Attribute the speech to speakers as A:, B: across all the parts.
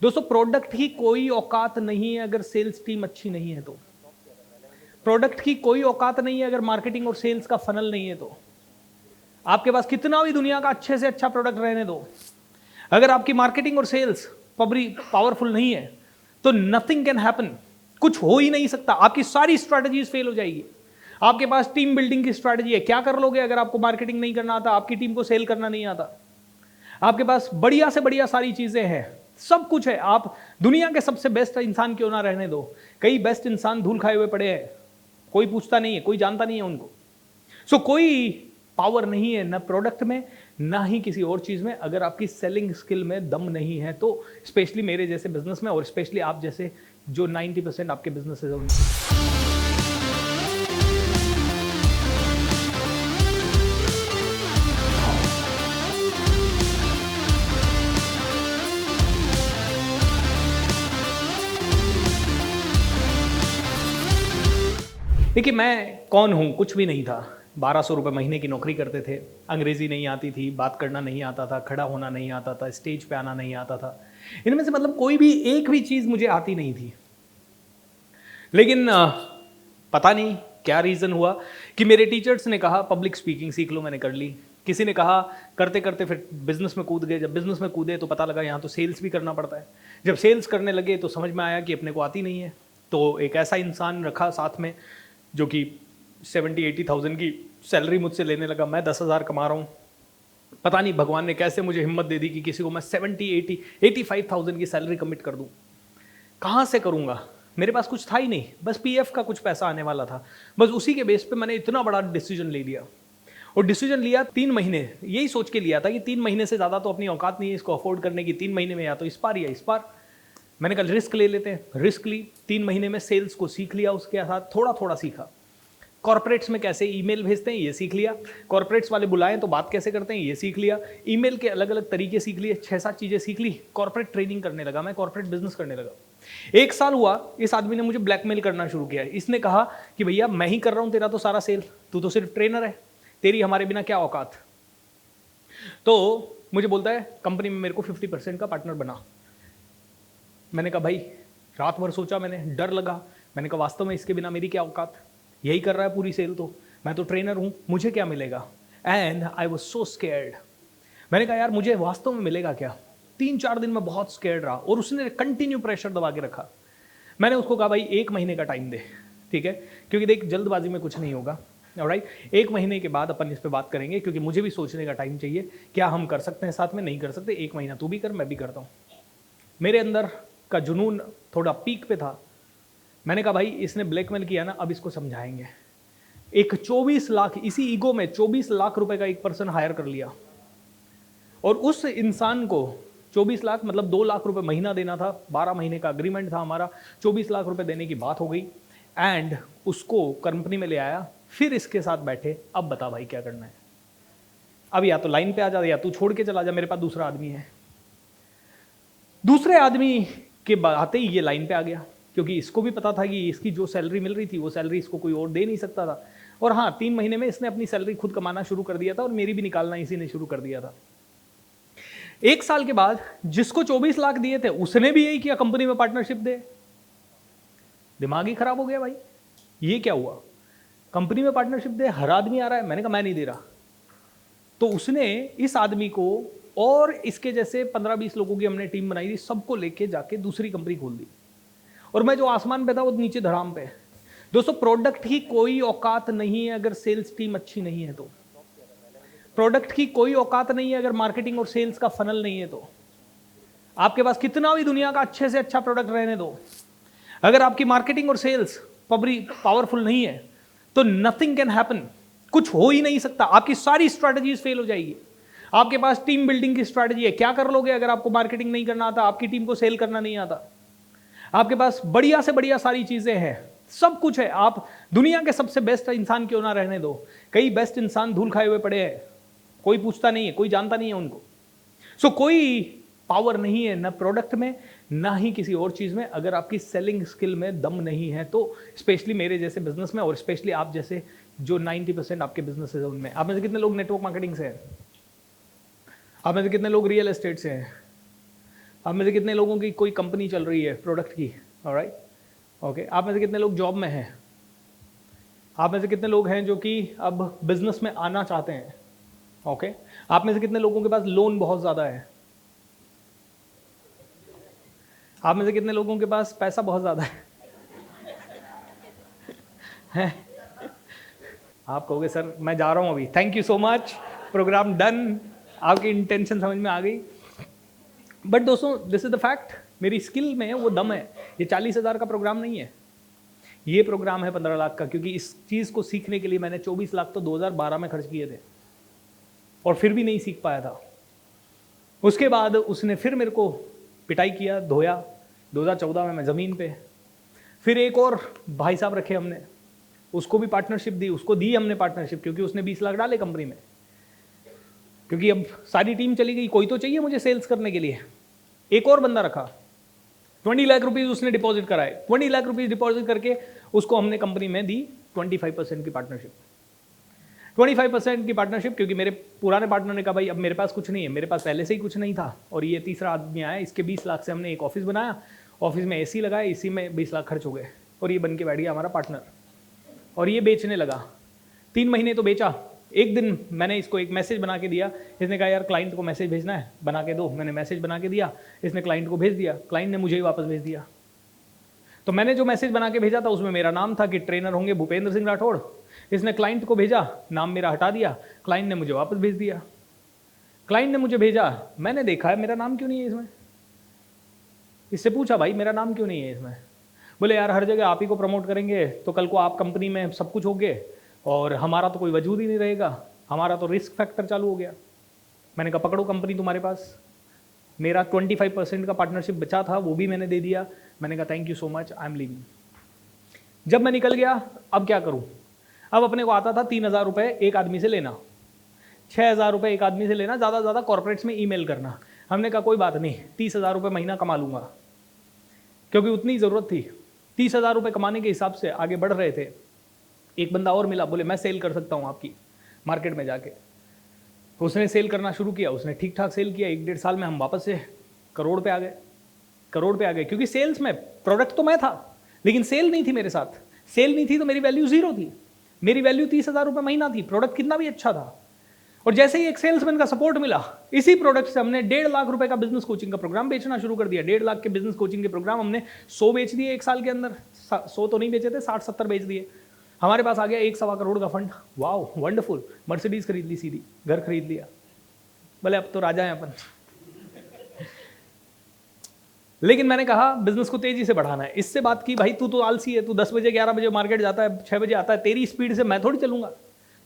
A: दोस्तों प्रोडक्ट की कोई औकात नहीं है अगर सेल्स टीम अच्छी नहीं है तो। प्रोडक्ट की कोई औकात नहीं है अगर मार्केटिंग और सेल्स का फनल नहीं है तो। आपके पास कितना भी दुनिया का अच्छे से अच्छा प्रोडक्ट रहने दो, अगर आपकी मार्केटिंग और सेल्स पावरफुल नहीं है तो नथिंग कैन हैपन। कुछ हो ही नहीं सकता, आपकी सारी स्ट्रैटेजीज फेल हो जाएगी। आपके पास टीम बिल्डिंग की स्ट्रैटेजी है, क्या कर लोगे अगर आपको मार्केटिंग नहीं करना आता, आपकी टीम को सेल करना नहीं आता। आपके पास बढ़िया से बढ़िया सारी चीजें हैं, सब कुछ है, आप दुनिया के सबसे बेस्ट इंसान क्यों ना रहने दो। कई बेस्ट इंसान धूल खाए हुए पड़े हैं, कोई पूछता नहीं है, कोई जानता नहीं है उनको। सो कोई पावर नहीं है ना प्रोडक्ट में ना ही किसी और चीज में अगर आपकी सेलिंग स्किल में दम नहीं है तो। स्पेशली मेरे जैसे बिजनेस में और स्पेशली आप जैसे जो 90% आपके बिजनेस है उनकी। देखिए मैं कौन हूँ, कुछ भी नहीं था। 1200 रुपये महीने की नौकरी करते थे, अंग्रेज़ी नहीं आती थी, बात करना नहीं आता था, खड़ा होना नहीं आता था, स्टेज पे आना नहीं आता था। इनमें से मतलब कोई भी एक भी चीज़ मुझे आती नहीं थी। लेकिन पता नहीं क्या रीज़न हुआ कि मेरे टीचर्स ने कहा पब्लिक स्पीकिंग सीख लो, मैंने कर ली। किसी ने कहा करते करते फिर बिजनेस में कूद गए, जब बिजनेस में कूदे तो पता लगा यहाँ तो सेल्स भी करना पड़ता है। जब सेल्स करने लगे तो समझ में आया कि अपने को आती नहीं है। तो एक ऐसा इंसान रखा साथ में जो कि 70-80 थाउजेंड की सैलरी मुझसे लेने लगा, मैं 10,000 कमा रहा हूँ। पता नहीं भगवान ने कैसे मुझे हिम्मत दे दी कि किसी को मैं 70-80-85 थाउजेंड की सैलरी कमिट कर दूँ। कहाँ से करूँगा, मेरे पास कुछ था ही नहीं, बस पीएफ का कुछ पैसा आने वाला था। बस उसी के बेस पे मैंने इतना बड़ा डिसीजन ले लिया। और डिसीजन लिया 3 महीने, यही सोच के लिया था कि 3 महीने से ज़्यादा तो अपनी औकात नहीं है इसको अफोर्ड करने की। 3 महीने में या तो इस पार या इस पार। मैंने कहा रिस्क ले लेते हैं, रिस्क ली। 3 महीने में सेल्स को सीख लिया, उसके साथ थोड़ा थोड़ा सीखा। कॉर्पोरेट्स में कैसे ईमेल भेजते हैं ये सीख लिया, कॉर्पोरेट्स वाले बुलाएं तो बात कैसे करते हैं ये सीख लिया, ईमेल के अलग अलग तरीके सीख लिए, 6-7 चीज़ें सीख ली। कॉर्पोरेट ट्रेनिंग करने लगा मैं, कॉर्पोरेट बिजनेस करने लगा। 1 साल हुआ, इस आदमी ने मुझे ब्लैकमेल करना शुरू किया। इसने कहा कि भैया मैं ही कर रहा हूँ तेरा तो सारा सेल, तू तो सिर्फ ट्रेनर है, तेरी हमारे बिना क्या औकात। तो मुझे बोलता है कंपनी में मेरे को 50% का पार्टनर बना। मैंने कहा भाई रात भर सोचा, मैंने डर लगा। मैंने कहा वास्तव में इसके बिना मेरी क्या औकात, यही कर रहा है पूरी सेल, तो मैं तो ट्रेनर हूँ, मुझे क्या मिलेगा। And I was so scared. मैंने कहा यार मुझे वास्तव में मिलेगा क्या। 3-4 दिन में बहुत स्केर्ड रहा और उसने कंटिन्यू प्रेशर दबा के रखा। मैंने उसको कहा भाई 1 महीने का टाइम दे, ठीक है, क्योंकि देख जल्दबाजी में कुछ नहीं होगा। ऑलराइट, 1 महीने के बाद अपन इस पर बात करेंगे, क्योंकि मुझे भी सोचने का टाइम चाहिए, क्या हम कर सकते हैं साथ में, नहीं कर सकते। 1 महीना तू भी कर, मैं भी करता हूँ। मेरे अंदर का जुनून थोड़ा पीक पे था। मैंने कहा भाई इसने ब्लैकमेल किया ना, अब इसको समझाएंगे। एक 24 लाख, इसी ईगो में 24 लाख रुपए का एक पर्सन हायर कर लिया और उस इंसान को 24 लाख मतलब 2 लाख रुपए महीना देना था। 12 महीने का अग्रीमेंट था हमारा, 24 लाख रुपए देने की बात हो गई। एंड उसको कंपनी में ले आया, फिर इसके साथ बैठे, अब बता भाई क्या करना है। अब या तो लाइन पे आ जा या तू छोड़ के चला जा, मेरे पास दूसरा आदमी है। दूसरे आदमी के आते ही ये लाइन पे आ गया, क्योंकि इसको भी पता था कि इसकी जो सैलरी मिल रही थी वो सैलरी इसको कोई और दे नहीं सकता था। और हाँ, 3 महीने में इसने अपनी सैलरी खुद कमाना शुरू कर दिया था और मेरी भी निकालना इसी ने शुरू कर दिया था। 1 साल के बाद जिसको 24 लाख दिए थे उसने भी यही किया, कंपनी में पार्टनरशिप दे। दिमाग ही खराब हो गया भाई, ये क्या हुआ, कंपनी में पार्टनरशिप दे, हर आदमी आ रहा है। मैंने कहा मैं नहीं दे रहा। तो उसने इस आदमी को और इसके जैसे 15-20 लोगों की हमने टीम बनाई थी, सबको लेके जाके दूसरी कंपनी खोल दी। और मैं जो आसमान पे था वो नीचे धराम पे। दोस्तों प्रोडक्ट की कोई औकात नहीं है अगर सेल्स टीम अच्छी नहीं है तो। प्रोडक्ट की कोई औकात नहीं है अगर मार्केटिंग और सेल्स का फनल नहीं है तो। आपके पास कितना भी दुनिया का अच्छे से अच्छा प्रोडक्ट रहने दो, अगर आपकी मार्केटिंग और सेल्स पावरफुल नहीं है तो नथिंग कैन हैपन। कुछ हो ही नहीं सकता, आपकी सारी स्ट्रैटेजीज फेल हो जाएगी। आपके पास टीम बिल्डिंग की स्ट्रैटेजी है, क्या कर लोगे अगर आपको मार्केटिंग नहीं करना आता, आपकी टीम को सेल करना नहीं आता। आपके पास बढ़िया से बढ़िया सारी चीजें हैं, सब कुछ है, आप दुनिया के सबसे बेस्ट इंसान क्यों ना रहने दो। कई बेस्ट इंसान धूल खाए हुए पड़े हैं, कोई पूछता नहीं है, कोई जानता नहीं है उनको। सो कोई पावर नहीं है ना प्रोडक्ट में ना ही किसी और चीज में अगर आपकी सेलिंग स्किल में दम नहीं है तो। स्पेशली मेरे जैसे बिजनेस में और स्पेशली आप जैसे जो 90% आपके बिजनेस है उनमें। आप में से कितने लोग नेटवर्क मार्केटिंग से हैं, आप में से कितने लोग रियल एस्टेट से हैं। आप में से कितने लोगों की कोई कंपनी चल रही है प्रोडक्ट की? Alright, okay. आप में से कितने लोग जॉब में हैं? आप में से कितने लोग हैं जो कि अब बिजनेस में आना चाहते हैं? ओके। आप में से कितने लोगों के पास लोन बहुत ज़्यादा है? आप में से कितने लोगों के पास पैसा बहुत ज़्यादा है? आप कहोगे सर मैं जा रहा हूँ अभी, thank you so much, programme done, आपकी इंटेंशन समझ में आ गई। बट दोस्तों, दिस इज द फैक्ट, मेरी स्किल में वो दम है। ये 40,000 का प्रोग्राम नहीं है, ये प्रोग्राम है 15 लाख का, क्योंकि इस चीज़ को सीखने के लिए मैंने 24 लाख तो 2012 में खर्च किए थे और फिर भी नहीं सीख पाया था। उसके बाद उसने फिर मेरे को पिटाई किया, धोया। 2014 में मैं ज़मीन पे, फिर एक और भाई साहब रखे हमने, उसको भी पार्टनरशिप दी, उसको दी हमने पार्टनरशिप, क्योंकि उसने 20 लाख डाले कंपनी में। क्योंकि अब सारी टीम चली गई, कोई तो चाहिए मुझे सेल्स करने के लिए। एक और बंदा रखा, 20 लाख रुपीज़ उसने डिपॉजिट कराए। 20 लाख रुपीज़ डिपॉजिट करके उसको हमने कंपनी में दी 25% की पार्टनरशिप। 25% की पार्टनरशिप, क्योंकि मेरे पुराने पार्टनर ने कहा भाई अब मेरे पास कुछ नहीं है, मेरे पास पहले से ही कुछ नहीं था, और ये तीसरा आदमी आया, इसके 20 लाख से हमने एक ऑफिस बनाया, ऑफिस में एसी लगाया, इसी में 20 लाख खर्च हो गए, और ये बन के बैठ गया हमारा पार्टनर। और ये बेचने लगा, 3 महीने तो बेचा। एक दिन मैंने इसको एक मैसेज बना के दिया, इसने कहा यार क्लाइंट को मैसेज भेजना है, बना के दो। मैंने मैसेज बना के दिया, इसने क्लाइंट को भेज दिया, क्लाइंट ने मुझे ही वापस भेज दिया। तो मैंने जो मैसेज बना के भेजा था उसमें मेरा नाम था कि ट्रेनर होंगे भूपेंद्र सिंह राठौड़। इसने क्लाइंट को भेजा, नाम मेरा हटा दिया, क्लाइंट ने मुझे वापस भेज दिया। क्लाइंट ने मुझे भेजा, मैंने देखा है मेरा नाम क्यों नहीं है इसमें। इससे पूछा भाई मेरा नाम क्यों नहीं है इसमें। बोले यार हर जगह आप ही को प्रमोट करेंगे तो कल को आप कंपनी में सब कुछ होगे और हमारा तो कोई वजूद ही नहीं रहेगा, हमारा तो रिस्क फैक्टर चालू हो गया। मैंने कहा पकड़ो कंपनी तुम्हारे पास। मेरा 25% का पार्टनरशिप बचा था, वो भी मैंने दे दिया। मैंने कहा thank you so much, I am leaving. जब मैं निकल गया, अब क्या करूं? अब अपने को आता था 3,000 रुपये एक आदमी से लेना, 6,000 रुपये एक आदमी से लेना, ज़्यादा से ज़्यादा कॉर्पोरेट्स में ईमेल करना। हमने कहा कोई बात नहीं, 30,000 रुपये महीना कमा लूँगा, क्योंकि उतनी ज़रूरत थी। 30,000 रुपये कमाने के हिसाब से आगे बढ़ रहे थे। एक बंदा और मिला, बोले मैं सेल कर सकता हूँ आपकी मार्केट में जाके। उसने सेल करना शुरू किया, उसने ठीक ठाक सेल किया। 1-1.5 साल में हम वापस से करोड़ पे आ गए, करोड़ पे आ गए। क्योंकि सेल्स में प्रोडक्ट तो मैं था, लेकिन सेल नहीं थी मेरे साथ। सेल नहीं थी तो मेरी वैल्यू जीरो थी। मेरी वैल्यू 30,000 रुपये महीना थी, प्रोडक्ट कितना भी अच्छा था। और जैसे ही एक सेल्समैन का सपोर्ट मिला, इसी प्रोडक्ट से हमने 1.5 लाख रुपए का बिजनेस कोचिंग का प्रोग्राम बेचना शुरू कर दिया। 1.5 लाख के बिजनेस कोचिंग के प्रोग्राम हमने 100 बेच दिए एक साल के अंदर। 100 तो नहीं बेचे थे, 60-70 बेच दिए। हमारे पास आ गया 1-1.25 करोड़ का फंड। वाओ वंडरफुल, मर्सिडीज खरीद ली, सीधी घर खरीद लिया। बोले अब तो राजा हैं अपन। लेकिन मैंने कहा बिजनेस को तेजी से बढ़ाना है। इससे बात की, भाई तू तो आलसी है, तू 10 बजे 11 बजे मार्केट जाता है, 6 बजे आता है, तेरी स्पीड से मैं थोड़ी चलूंगा,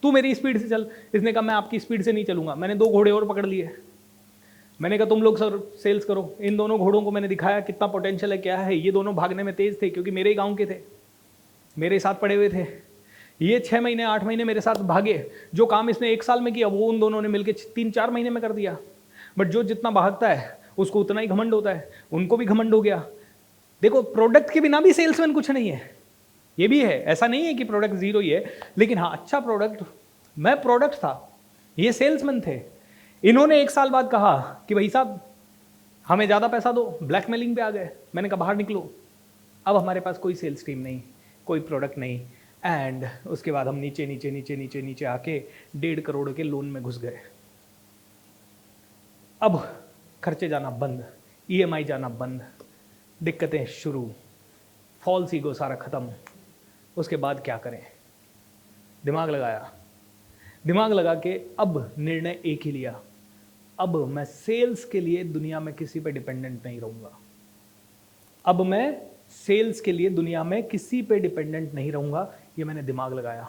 A: तू मेरी स्पीड से चल। इसने कहा मैं आपकी स्पीड से नहीं चलूंगा। मैंने 2 घोड़े और पकड़ लिए। मैंने कहा तुम लोग सर सेल्स करो। इन दोनों घोड़ों को मैंने दिखाया कितना पोटेंशियल है, क्या है। ये दोनों भागने में तेज थे, क्योंकि मेरे ही गाँव के थे, मेरे साथ पड़े हुए थे। ये 6 महीने 8 महीने मेरे साथ भागे। जो काम इसने 1 साल में किया वो उन दोनों ने मिलकर 3-4 महीने में कर दिया। बट जो जितना भागता है उसको उतना ही घमंड होता है। उनको भी घमंड हो गया। देखो प्रोडक्ट के बिना भी सेल्समैन कुछ नहीं है, ये भी है। ऐसा नहीं है कि प्रोडक्ट जीरो ही है, लेकिन हाँ अच्छा प्रोडक्ट। मैं प्रोडक्ट था, ये सेल्समैन थे। इन्होंने 1 साल बाद कहा कि भाई साहब हमें ज़्यादा पैसा दो, ब्लैकमेलिंग पे आ गए। मैंने कहा बाहर निकलो। अब हमारे पास कोई सेल्स टीम नहीं, कोई प्रोडक्ट नहीं। एंड उसके बाद हम नीचे नीचे नीचे नीचे नीचे आके 1.5 करोड़ के लोन में घुस गए। अब खर्चे जाना बंद, EMI जाना बंद, दिक्कतें शुरू, फॉल्स ईगो सारा खत्म। उसके बाद क्या करें? दिमाग लगाया, दिमाग लगा के अब निर्णय एक ही लिया, अब मैं सेल्स के लिए दुनिया में किसी पे डिपेंडेंट नहीं रहूंगा। अब मैं सेल्स के लिए दुनिया में किसी पे डिपेंडेंट नहीं रहूंगा। ये मैंने दिमाग लगाया।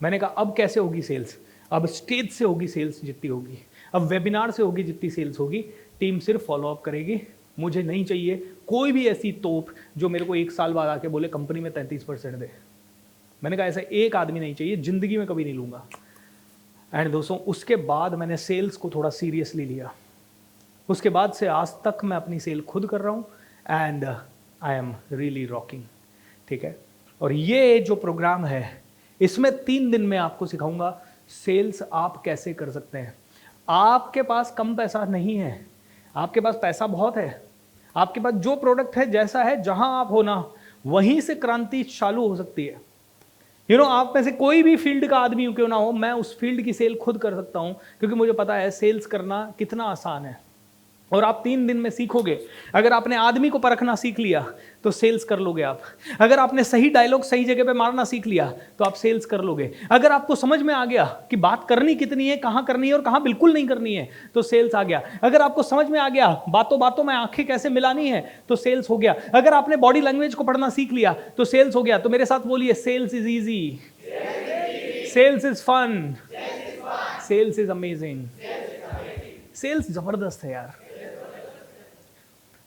A: मैंने कहा अब कैसे होगी सेल्स? अब स्टेज से होगी सेल्स जितनी होगी, अब वेबिनार से होगी जितनी सेल्स होगी। टीम सिर्फ फॉलोअप करेगी। मुझे नहीं चाहिए कोई भी ऐसी तोप जो मेरे को 1 साल बाद आके बोले कंपनी में 33% दे। मैंने कहा ऐसा एक आदमी नहीं चाहिए, जिंदगी में कभी नहीं लूंगा। एंड दोस्तों उसके बाद मैंने सेल्स को थोड़ा सीरियसली लिया। उसके बाद से आज तक मैं अपनी सेल खुद कर रहा हूँ and I am really rocking. ठीक है, और ये जो प्रोग्राम है इसमें 3 दिन में आपको सिखाऊंगा सेल्स आप कैसे कर सकते हैं। आपके पास कम पैसा नहीं है, आपके पास पैसा बहुत है, आपके पास जो प्रोडक्ट है जैसा है, जहां आप हो ना वहीं से क्रांति चालू हो सकती है। आप में से कोई भी फील्ड का आदमी क्यों ना हो, मैं उस फील्ड की सेल खुद कर सकता हूं, क्योंकि मुझे पता है सेल्स करना कितना आसान है। और आप 3 दिन में सीखोगे। अगर आपने आदमी को परखना सीख लिया तो सेल्स कर लोगे आप। अगर आपने सही डायलॉग सही जगह पे मारना सीख लिया तो आप सेल्स कर लोगे। अगर आपको समझ में आ गया कि बात करनी कितनी है, कहां करनी है और कहां बिल्कुल नहीं करनी है, तो सेल्स आ गया। अगर आपको समझ में आ गया बातों बातों में आंखें कैसे मिलानी है, तो सेल्स हो गया। अगर आपने बॉडी लैंग्वेज को पढ़ना सीख लिया तो सेल्स हो गया। तो मेरे साथ बोलिए, sales is easy, sales is fun, sales is amazing. Sales जबरदस्त है यार,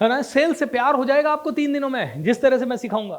A: है ना। सेल्स से प्यार हो जाएगा आपको 3 दिनों में, जिस तरह से मैं सिखाऊंगा।